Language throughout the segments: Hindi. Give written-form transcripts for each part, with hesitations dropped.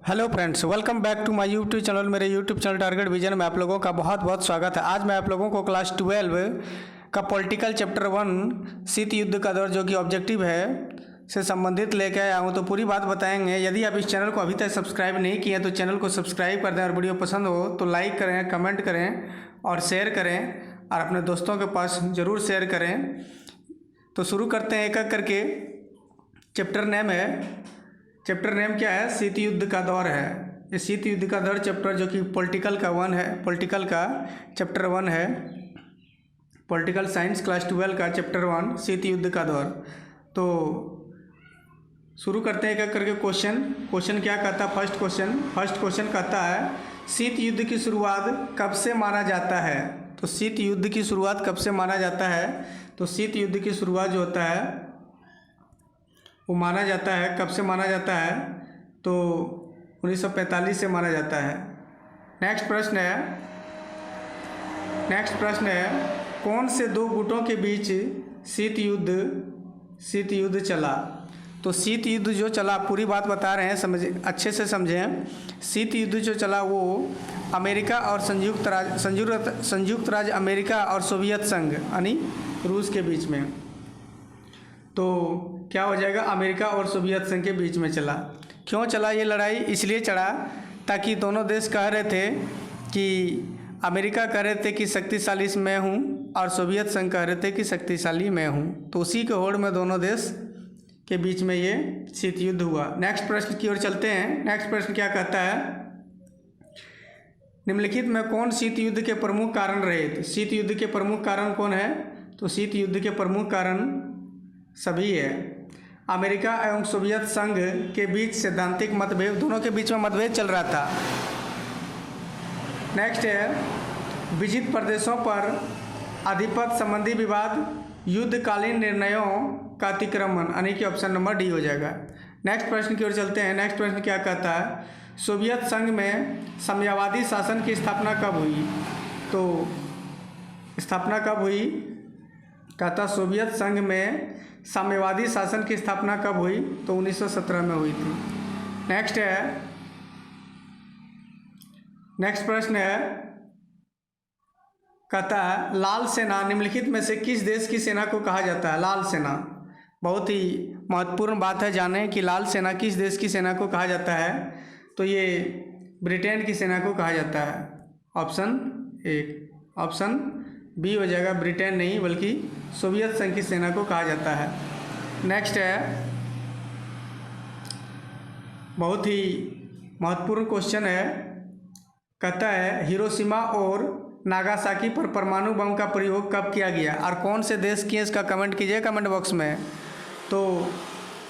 Hello friends, welcome back to my YouTube channel. मेरे यूट्यूब चैनल टारगेट विजन में आप लोगों का बहुत बहुत स्वागत है। आज मैं आप लोगों को क्लास 12 का पॉलिटिकल चैप्टर 1 शीत युद्ध का दौर जो कि ऑब्जेक्टिव है से संबंधित लेकर आया हूँ। तो पूरी बात बताएंगे। यदि आप इस चैनल को अभी तक सब्सक्राइब नहीं किए तो चैनल को सब्सक्राइब कर दें, और वीडियो पसंद हो तो लाइक करें, कमेंट करें और शेयर करें, और अपने दोस्तों के पास ज़रूर शेयर करें। तो शुरू करते हैं एक एक करके। चैप्टर नेम क्या है? शीत युद्ध का दौर है। ये शीत युद्ध का दौर चैप्टर जो कि पॉलिटिकल का चैप्टर 1 है। पॉलिटिकल साइंस क्लास 12 का चैप्टर 1 शीत युद्ध का दौर। तो शुरू करते हैं एक एक करके। क्वेश्चन क्या कहता है? फर्स्ट क्वेश्चन कहता है शीत युद्ध की शुरुआत कब से माना जाता है? तो शीत युद्ध की शुरुआत कब से माना जाता है? तो शीत युद्ध की शुरुआत जो होता है वो माना जाता है, कब से माना जाता है? तो 1945 से माना जाता है। नेक्स्ट प्रश्न है कौन से दो गुटों के बीच शीत युद्ध चला? तो शीत युद्ध जो चला, पूरी बात बता रहे हैं, अच्छे से समझें। शीत युद्ध जो चला वो अमेरिका और संयुक्त राज्य अमेरिका और सोवियत संघ यानी रूस के बीच में। तो क्या हो जाएगा? अमेरिका और सोवियत संघ के बीच में चला। क्यों चला ये लड़ाई? इसलिए चढ़ा ताकि दोनों देश कह रहे थे कि अमेरिका कह रहे थे कि शक्तिशाली मैं हूँ और सोवियत संघ कह रहे थे कि शक्तिशाली मैं हूँ। तो उसी के होड़ में दोनों देश के बीच में ये शीत युद्ध हुआ। नेक्स्ट प्रश्न की ओर चलते हैं। नेक्स्ट प्रश्न क्या कहता है? निम्नलिखित में कौन शीत युद्ध के प्रमुख कारण रहे? तो शीत युद्ध के प्रमुख कारण कौन है? तो शीत युद्ध के प्रमुख कारण सभी है। अमेरिका एवं सोवियत संघ के बीच सैद्धांतिक मतभेद, दोनों के बीच में मतभेद चल रहा था। नेक्स्ट है विजित प्रदेशों पर आधिपत्य संबंधी विवाद, युद्धकालीन निर्णयों का अतिक्रमण, यानी कि ऑप्शन नंबर डी हो जाएगा। नेक्स्ट प्रश्न की ओर चलते हैं। नेक्स्ट प्रश्न क्या कहता है? सोवियत संघ में साम्यवादी शासन की स्थापना कब हुई? तो स्थापना कब हुई? कहता प्रश्न संघ में साम्यवादी शासन की स्थापना कब हुई? तो 1917 में हुई थी। नेक्स्ट प्रश्न है कहता है लाल सेना निम्नलिखित में से किस देश की सेना को कहा जाता है? लाल सेना, बहुत ही महत्वपूर्ण बात है जाने कि लाल सेना किस देश की सेना को कहा जाता है। तो ये ब्रिटेन की सेना को कहा जाता है। ऑप्शन बी हो जाएगा। ब्रिटेन नहीं बल्कि सोवियत संघ की सेना को कहा जाता है। नेक्स्ट है बहुत ही महत्वपूर्ण क्वेश्चन है। कहता है हिरोशिमा और नागासाकी पर परमाणु बम का प्रयोग कब किया गया? और कौन से देश किए इसका कमेंट कीजिए कमेंट बॉक्स में। तो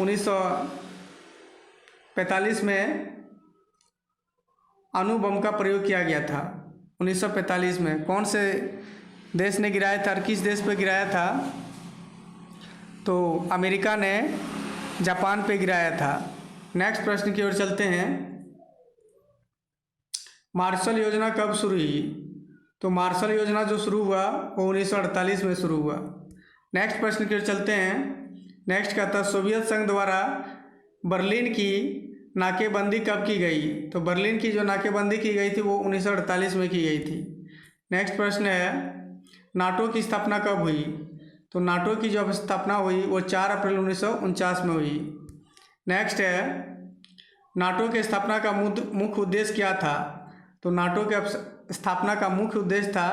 1945 में अणु बम का प्रयोग किया गया था। 1945 में कौन से देश ने गिराया था और किस देश पे गिराया था? तो अमेरिका ने जापान पे गिराया था। नेक्स्ट प्रश्न की ओर चलते हैं। मार्शल योजना कब शुरू हुई? तो मार्शल योजना जो शुरू हुआ वो 1948 में शुरू हुआ। नेक्स्ट प्रश्न की ओर चलते हैं। नेक्स्ट कहता है सोवियत संघ द्वारा बर्लिन की नाकेबंदी कब की गई? तो बर्लिन की जो नाकेबंदी की गई थी वो 1948 में की गई थी। नेक्स्ट प्रश्न है नाटो की स्थापना कब हुई? तो नाटो की जो स्थापना हुई वो 4 अप्रैल 1949 में हुई। नेक्स्ट है नाटो की स्थापना का मुख्य उद्देश्य क्या था? तो नाटो के स्थापना का मुख्य उद्देश्य था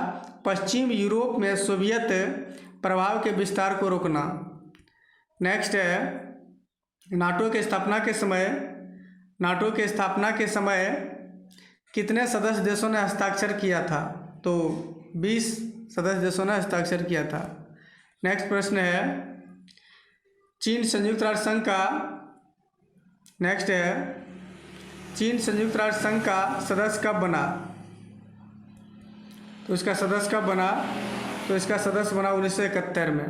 पश्चिम यूरोप में सोवियत प्रभाव के विस्तार को रोकना। नेक्स्ट है नाटो के स्थापना के समय कितने सदस्य देशों ने हस्ताक्षर किया था? तो 20 सदस्य देशों ने हस्ताक्षर किया था। नेक्स्ट प्रश्न है चीन संयुक्त राष्ट्र संघ का सदस्य कब बना? तो इसका सदस्य कब बना? तो इसका सदस्य बना 1971 में।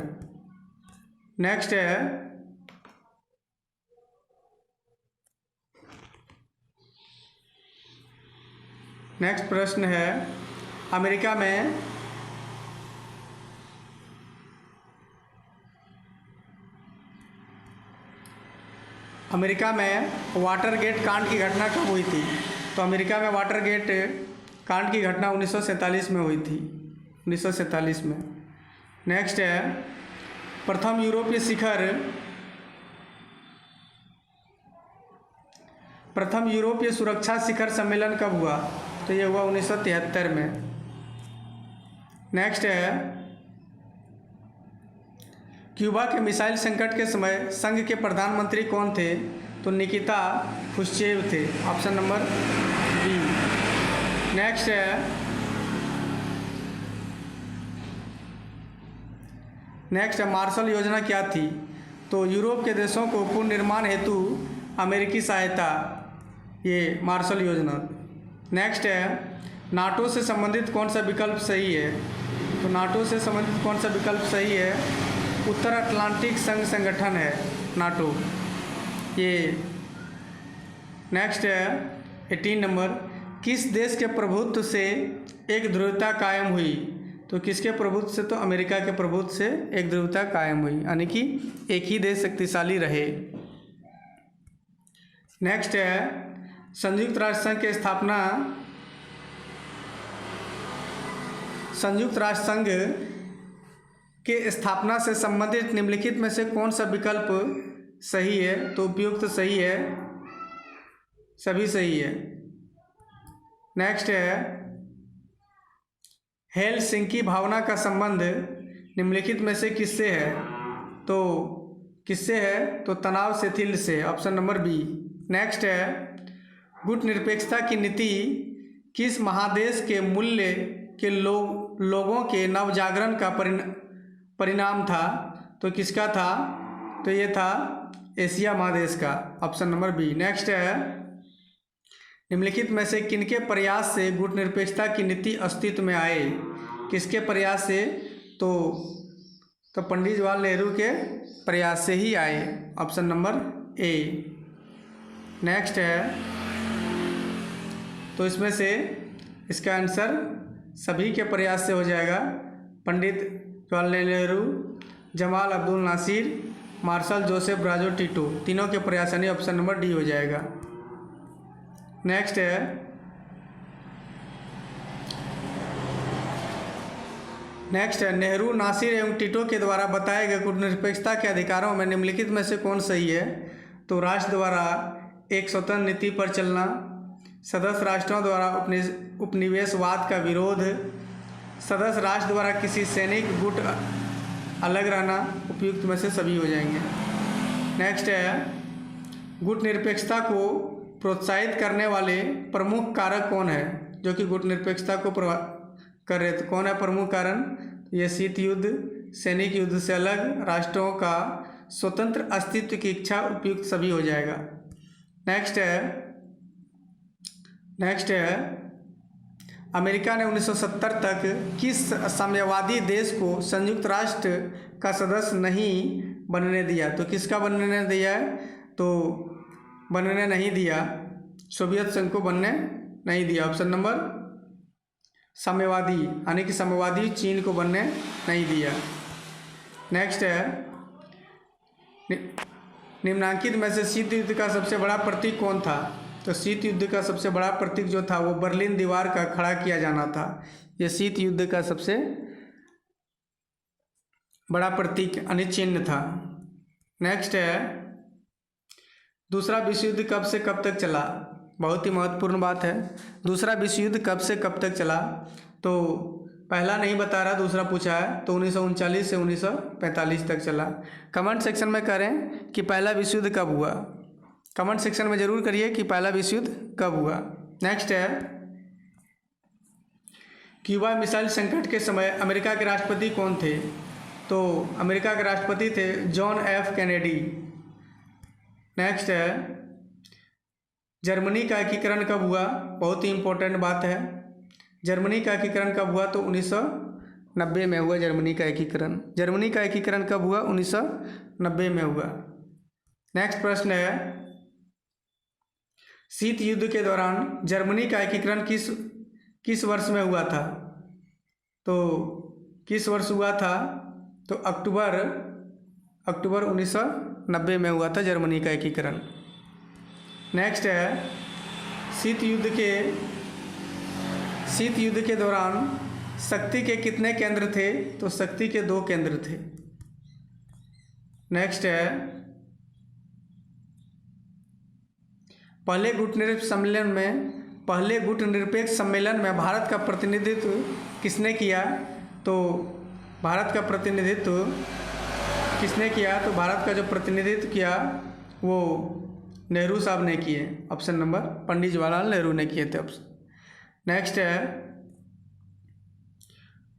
नेक्स्ट है नेक्स्ट प्रश्न है अमेरिका में अमेरिका में वाटरगेट कांड की घटना कब हुई थी? तो अमेरिका में वाटरगेट कांड की घटना 1947 में हुई थी, 1947 में। नेक्स्ट है, प्रथम यूरोपीय सुरक्षा शिखर सम्मेलन कब हुआ? तो ये हुआ 1973 में। नेक्स्ट है, क्यूबा के मिसाइल संकट के समय संघ के प्रधानमंत्री कौन थे? तो निकिता खुश्चेव थे, ऑप्शन नंबर बी। नेक्स्ट है मार्शल योजना क्या थी? तो यूरोप के देशों को पुनर्निर्माण हेतु अमेरिकी सहायता, ये मार्शल योजना। नेक्स्ट है, नाटो से संबंधित कौन सा विकल्प सही है? तो नाटो से संबंधित कौन सा विकल्प सही है? उत्तर अटलांटिक संघ संगठन है नाटो, ये। नेक्स्ट है 18 नंबर, किस देश के प्रभुत्व से एक ध्रुवता कायम हुई? तो किसके प्रभुत्व से? तो अमेरिका के प्रभुत्व से एक ध्रुवता कायम हुई, यानी कि एक ही देश शक्तिशाली रहे। नेक्स्ट है, संयुक्त राष्ट्र संघ की स्थापना, संयुक्त राष्ट्र संघ के स्थापना से संबंधित निम्नलिखित में से कौन सा विकल्प सही है? तो उपयुक्त सही है, सभी सही है। नेक्स्ट है, हेलसिंकी भावना का संबंध निम्नलिखित में से किससे है? तो किससे है? तो तनाव शिथिल से, ऑप्शन नंबर बी। नेक्स्ट है, गुट निरपेक्षता की नीति किस महादेश के मूल्य के लोगों के नवजागरण का परिणाम था? तो किसका था? तो ये था एशिया महादेश का, ऑप्शन नंबर बी। नेक्स्ट है, निम्नलिखित में से किनके प्रयास से गुट निरपेक्षता की नीति अस्तित्व में आए? किसके प्रयास से? तो पंडित जवाहरलाल नेहरू के प्रयास से ही आए, ऑप्शन नंबर ए। नेक्स्ट है, तो इसमें से इसका आंसर सभी के प्रयास से हो जाएगा। Pandit Jawaharlal Nehru, Gamal Abdel Nasser, Marshal Josip Broz Tito, तीनों के प्रयास, यानी ऑप्शन नंबर डी हो जाएगा। नेक्स्ट है, नेहरू, नासिर एवं टिटो के द्वारा बताए गए गुटनिरपेक्षता के अधिकारों में निम्नलिखित में से कौन सही है? तो राष्ट्र द्वारा एक स्वतंत्र नीति पर चलना, सदस्य राष्ट्रों द्वारा उपनिवेशवाद का विरोध, सदस्य राष्ट्र द्वारा किसी सैनिक गुट अलग रहना, उपयुक्त में से सभी हो जाएंगे। नेक्स्ट है, गुट निरपेक्षता को प्रोत्साहित करने वाले प्रमुख कारक कौन है? जो कि गुट निरपेक्षता को कर रहे, तो कौन है प्रमुख कारण? ये शीत युद्ध, सैनिक युद्ध से अलग, राष्ट्रों का स्वतंत्र अस्तित्व की इच्छा, उपयुक्त सभी हो जाएगा। नेक्स्ट है, अमेरिका ने 1970 तक किस साम्यवादी देश को संयुक्त राष्ट्र का सदस्य नहीं बनने दिया? तो किसका बनने दिया है? तो बनने नहीं दिया, सोवियत संघ को बनने नहीं दिया, ऑप्शन नंबर साम्यवादी, यानी कि साम्यवादी चीन को बनने नहीं दिया। नेक्स्ट है, निम्नांकित में से शीत युद्ध का सबसे बड़ा प्रतीक कौन था? तो शीत युद्ध का सबसे बड़ा प्रतीक जो था वो बर्लिन दीवार का खड़ा किया जाना था। ये शीत युद्ध का सबसे बड़ा प्रतीक यानी चिन्ह था। नेक्स्ट है, दूसरा विश्व युद्ध कब से कब तक चला? बहुत ही महत्वपूर्ण बात है। दूसरा विश्व युद्ध कब से कब तक चला? तो पहला नहीं बता रहा, दूसरा पूछा है, तो 1939 से 1945 तक चला। कमेंट सेक्शन में करें कि पहला विश्व युद्ध कब हुआ। कमेंट सेक्शन में जरूर करिए कि पहला विश्व युद्ध कब हुआ। नेक्स्ट है, क्यूबा मिसाइल संकट के समय अमेरिका के राष्ट्रपति कौन थे? तो अमेरिका के राष्ट्रपति थे जॉन एफ कैनेडी। नेक्स्ट है, जर्मनी का एकीकरण कब हुआ? बहुत ही इंपॉर्टेंट बात है। जर्मनी का एकीकरण कब हुआ? तो 1990 में हुआ जर्मनी का एकीकरण। जर्मनी का एकीकरण कब हुआ? 1990 में हुआ। नेक्स्ट प्रश्न है, शीत युद्ध के दौरान जर्मनी का एकीकरण किस वर्ष में हुआ था? तो किस वर्ष हुआ था? तो अक्टूबर 1990 में हुआ था जर्मनी का एकीकरण। नेक्स्ट है शीत युद्ध के दौरान शक्ति के कितने केंद्र थे? तो शक्ति के 2 केंद्र थे। नेक्स्ट है पहले गुटनिरपेक्ष सम्मेलन में भारत का प्रतिनिधित्व किसने किया? तो भारत का जो प्रतिनिधित्व किया वो नेहरू साहब ने किए। ऑप्शन नंबर पंडित जवाहरलाल नेहरू ने किए थे ऑप्शन। नेक्स्ट है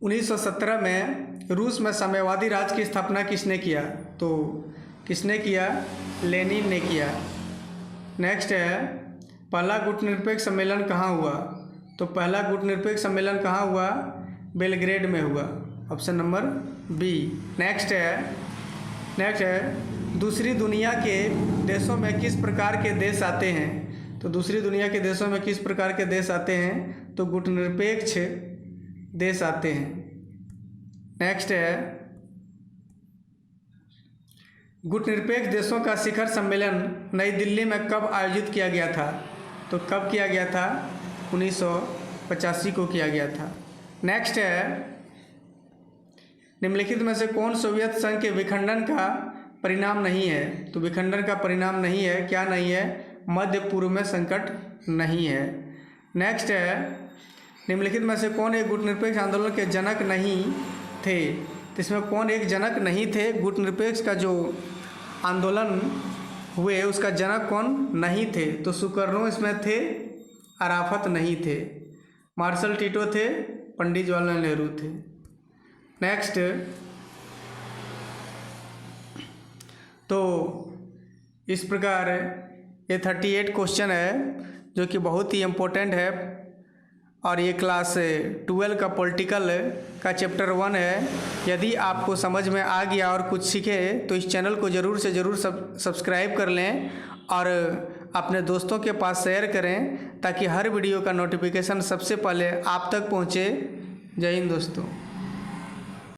1917 में रूस में साम्यवादी राज की स्थापना किसने किया? तो किसने किया? लेनिन ने किया। नेक्स्ट है पहला गुटनिरपेक्ष सम्मेलन कहाँ हुआ? तो पहला गुटनिरपेक्ष सम्मेलन कहाँ हुआ? बेलग्रेड में हुआ। Option number B. नेक्स्ट है दूसरी दुनिया के देशों में किस प्रकार के देश आते हैं? तो दूसरी दुनिया के देशों में किस प्रकार के देश आते हैं? तो गुटनिरपेक्ष देश आते हैं। नेक्स्ट है गुटनिरपेक्ष देशों का शिखर सम्मेलन नई दिल्ली में कब आयोजित किया गया था? तो कब किया गया था? 1985 को किया गया था। नेक्स्ट है निम्नलिखित में से कौन सोवियत संघ के विखंडन का परिणाम नहीं है? तो विखंडन का परिणाम नहीं है, क्या नहीं है? मध्य पूर्व में संकट नहीं है। नेक्स्ट है निम्नलिखित में से कौन एक गुटनिरपेक्ष आंदोलन के जनक नहीं थे? तो इसमें कौन एक जनक नहीं थे? गुटनिरपेक्ष का जो आंदोलन हुए उसका जनक कौन नहीं थे? तो सुकर्णो इसमें थे, अराफत नहीं थे, मार्शल टीटो थे, पंडित जवाहरलाल नेहरू थे। नेक्स्ट तो इस प्रकार ये 38 क्वेश्चन है जो कि बहुत ही इम्पोर्टेंट है और ये क्लास 12 का पॉलिटिकल का चैप्टर 1 है। यदि आपको समझ में आ गया और कुछ सीखे तो इस चैनल को ज़रूर से ज़रूर सब्सक्राइब कर लें और अपने दोस्तों के पास शेयर करें ताकि हर वीडियो का नोटिफिकेशन सबसे पहले आप तक पहुँचे। जय हिंद दोस्तों।